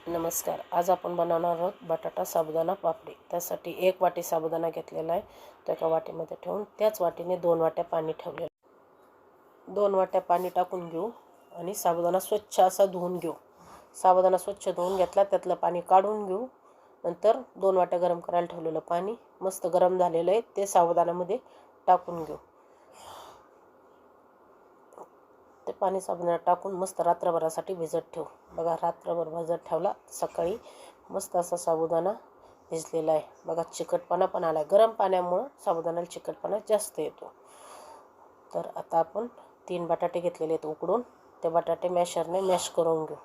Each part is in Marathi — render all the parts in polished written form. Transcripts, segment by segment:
नमस्कार. आज आपण बनवणार आहोत बटाटा साबुदाणा पापडी. त्यासाठी 1 वाटी साबुदाणा घेतलेला आहे. तो एका वाटीमध्ये ठेवून त्याच वाटीने 2 वाट्या पाणी ठेवलेलं. 2 वाट्या पाणी टाकून घेऊ आणि साबुदाणा स्वच्छ असा धुवून घेऊ. साबुदाणा स्वच्छ धुवून घेतला, त्यातलं पाणी काढून घेऊ. नंतर 2 वाट्या गरम करायला ठेवलेलं पाणी मस्त गरम झालेलं आहे, ते साबुदाण्यामध्ये टाकून घेऊ. ते पाणी साबुदाण्यात टाकून मस्त रात्रभरासाठी भिजत ठेवू. बघा, रात्रभर भिजत ठेवला, सकाळी मस्त असा साबुदाणा भिजलेला आहे. बघा, चिकटपणा पण आला आहे. गरम पाण्यामुळं साबुदाण्याला चिकटपणा जास्त येतो. तर आता आपण 3 बटाटे घेतलेले आहेत उकडून. ते बटाटे मॅशरने मॅश करून घेऊ.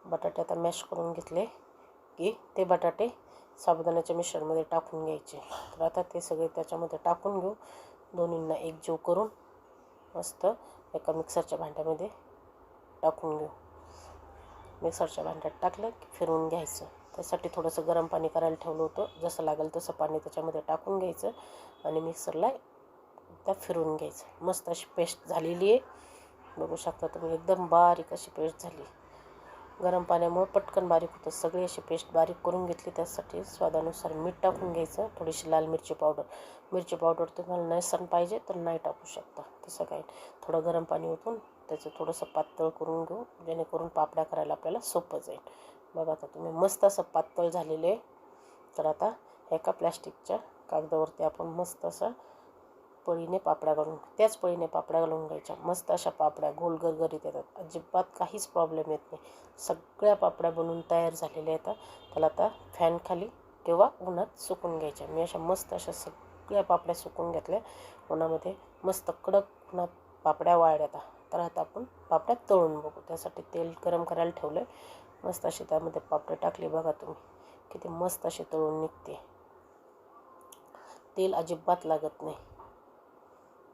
बटाटे आता मॅश करून घेतले की ते बटाटे साबुदाण्याच्या मिश्रणमध्ये टाकून घ्यायचे. तर आता ते सगळे त्याच्यामध्ये टाकून घेऊ. दोन्हींना एकजीव करून मस्त एका मिक्सरच्या भांड्यामध्ये टाकून घेऊ. मिक्सरच्या भांड्यात टाकलं की फिरवून घ्यायचं. त्यासाठी थोडंसं गरम पाणी करायला ठेवलं होतं. जसं लागेल तसं पाणी त्याच्यामध्ये टाकून घ्यायचं आणि मिक्सरला एकदा फिरवून घ्यायचं. मस्त अशी पेस्ट झालेली आहे. बघू शकता तुम्ही, एकदम बारीक अशी पेस्ट झाली. गरम पाण्यामुळे पटकन बारीक होतं. सगळी अशी पेस्ट बारीक करून घेतली. त्यासाठी स्वादानुसार मीठ टाकून घ्यायचं. थोडीशी लाल मिरची पावडर तुम्हाला नसन पाहिजे तर नाही टाकू शकता, तसं काही. थोडं गरम पाणी ओतून त्याचं थोडंसं पातळ करून घेऊ, जेणेकरून पापड्या करायला आपल्याला सोपं जाईल. बघा, आता तुम्ही मस्त असं पातळ झालेले आहे. तर आता एका प्लॅस्टिकच्या कागदावरती आपण मस्त असं पळीने पापड्या घालून, त्याच पळीने पापड्या घालून घ्यायच्या. मस्त अशा पापड्या गोल गरगरीत येतात. अजिबात काहीच प्रॉब्लेम येत नाही. सगळ्या पापड्या बनवून तयार झालेल्या येतात. त्याला आता फॅन खाली किंवा उन्हात सुकून घ्यायच्या. मी अशा मस्त अशा सगळ्या पापड्या सुकून घेतल्या उन्हामध्ये. मस्त कडक उन्हात पापड्या वाळल्या. तर आता आपण पापड्या तळून बघू. त्यासाठी तेल गरम करायला ठेवलं आहे. मस्त अशी त्यामध्ये पापड्या टाकली. बघा तुम्ही, किती मस्त अशी तळून निघते. तेल अजिबात लागत नाही.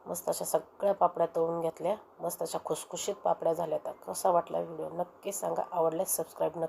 मस्त अशा सगळ्या पापड्या तळून घेतल्या. मस्त अशा खुसखुशीत पापड्या झाल्या. कसा वाटला व्हिडिओ नक्की सांगा. आवडल्यास सबस्क्राईब नक्की